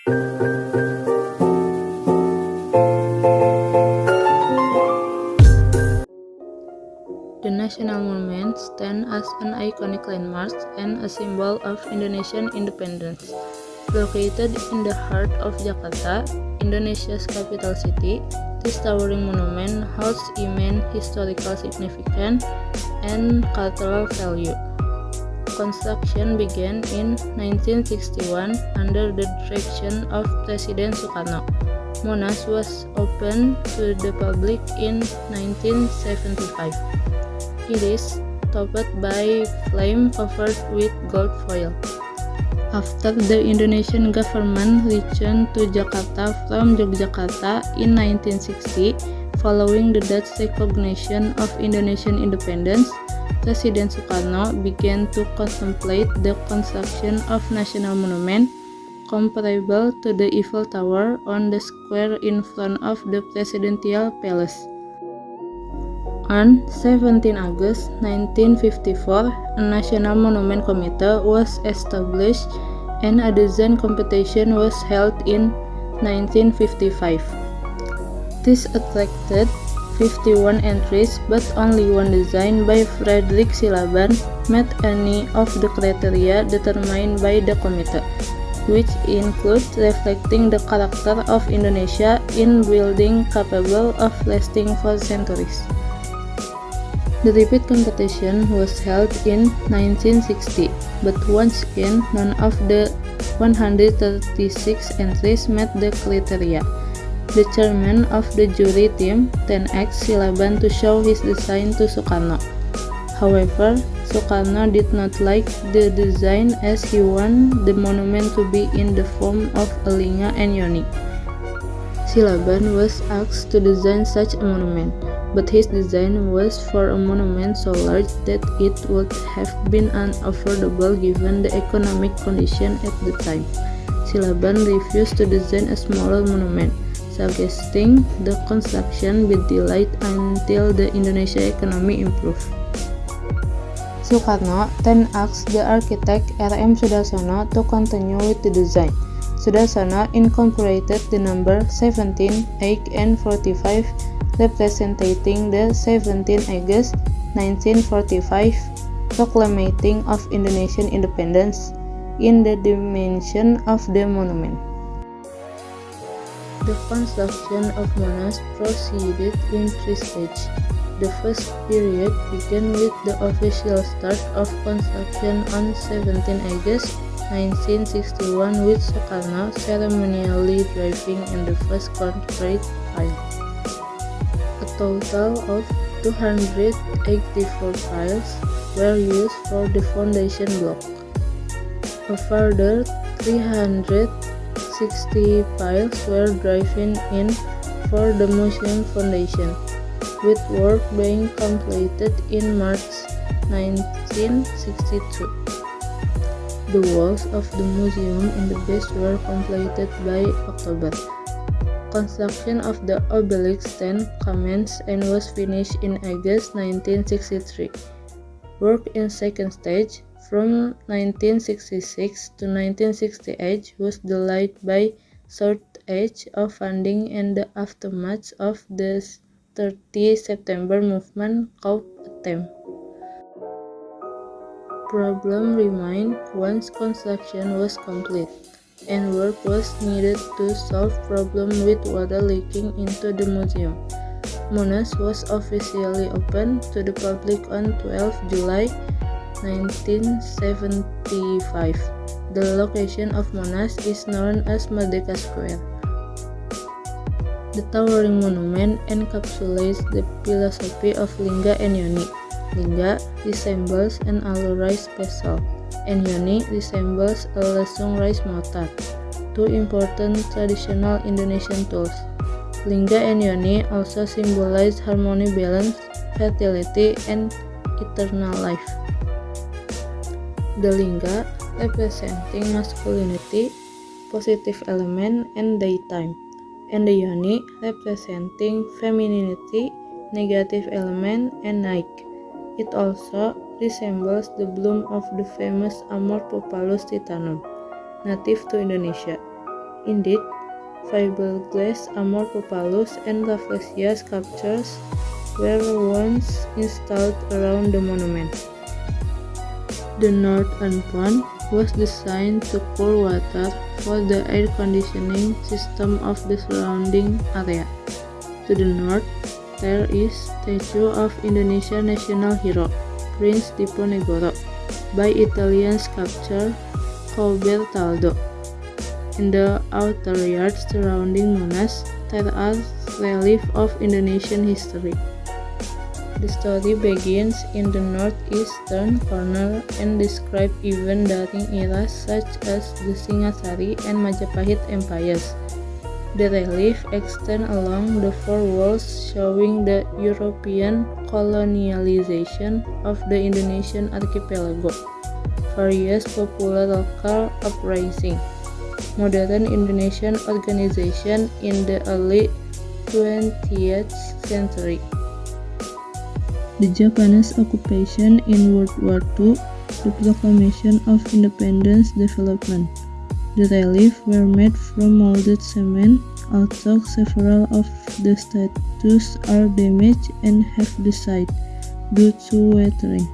The national monument stands as an iconic landmark and a symbol of Indonesian independence. Located in the heart of Jakarta, Indonesia's capital city, this towering monument holds immense historical significance and cultural value. Construction began in 1961 under the direction of President Sukarno. Monas was opened to the public in 1975. It is topped by flame covered with gold foil. After the Indonesian government returned to Jakarta from Yogyakarta in 1960, following the Dutch recognition of Indonesian independence, President Sukarno began to contemplate the construction of national monument comparable to the Eiffel Tower on the square in front of the presidential palace. On 17 August 1954, a National Monument Committee was established and a design competition was held in 1955. This attracted 51 entries, but only one design by Frederick Silaban met any of the criteria determined by the committee, which include reflecting the character of Indonesia in building capable of lasting for centuries. The repeat competition was held in 1960, but once again none of the 136 entries met the criteria. The chairman of the jury team then asked Silaban to show his design to Sukarno. However, Sukarno did not like the design as he wanted the monument to be in the form of a lingga and yoni. Silaban was asked to design such a monument, but his design was for a monument so large that it would have been unaffordable given the economic condition at the time. Silaban refused to design a smaller monument, suggesting the construction be delayed until the Indonesia economy improved. Sukarno then asked the architect R.M. Sudarsono to continue with the design. Sudarsono incorporated the number 17, 8, and 45, representing the 17 August 1945 proclamation of Indonesian independence in the dimension of the monument. The construction of Monas proceeded in three stages. The first period began with the official start of construction on 17 August 1961 with Sukarno ceremonially driving in the first concrete pile. A total of 284 piles were used for the foundation block. A further 360 piles were driven in for the museum foundation, with work being completed in March 1962. The walls of the museum and the base were completed by October. Construction of the obelisk then commenced and was finished in August 1963. Work in second stage from 1966 to 1968 was delayed by shortage of funding and the aftermath of the 30 September movement coup attempt. Problem remained once construction was complete, and work was needed to solve problem with water leaking into the museum. Monas was officially opened to the public on 12 July 1975. The location of Monas is known as Merdeka Square. The towering monument encapsulates the philosophy of lingga and yoni. Lingga resembles an alloy rice vessel, and yoni resembles a lesung rice mortar, two important traditional Indonesian tools. Lingga and yoni also symbolize harmony, balance, fertility, and eternal life. The lingga representing masculinity, positive element, and daytime, and the yoni representing femininity, negative element, and night. It also resembles the bloom of the famous Amor Popalus titanum, native to Indonesia. Indeed, fiberglass, amorphous and rafflesia sculptures were once installed around the monument. The northern pond was designed to pour water for the air conditioning system of the surrounding area. To the north, there is statue of Indonesian national hero, Prince Diponegoro, by Italian sculptor Coubertaldo. In the outer yard surrounding Monas, there are reliefs of Indonesian history. The story begins in the northeastern corner and describes events during eras such as the Singasari and Majapahit empires. The relief extends along the four walls, showing the European colonialization of the Indonesian archipelago, various popular local uprisings, modern Indonesian organization in the early 20th century, the Japanese occupation in World War II, the proclamation of independence development. The reliefs were made from molded cement, although several of the statues are damaged and have died due to weathering.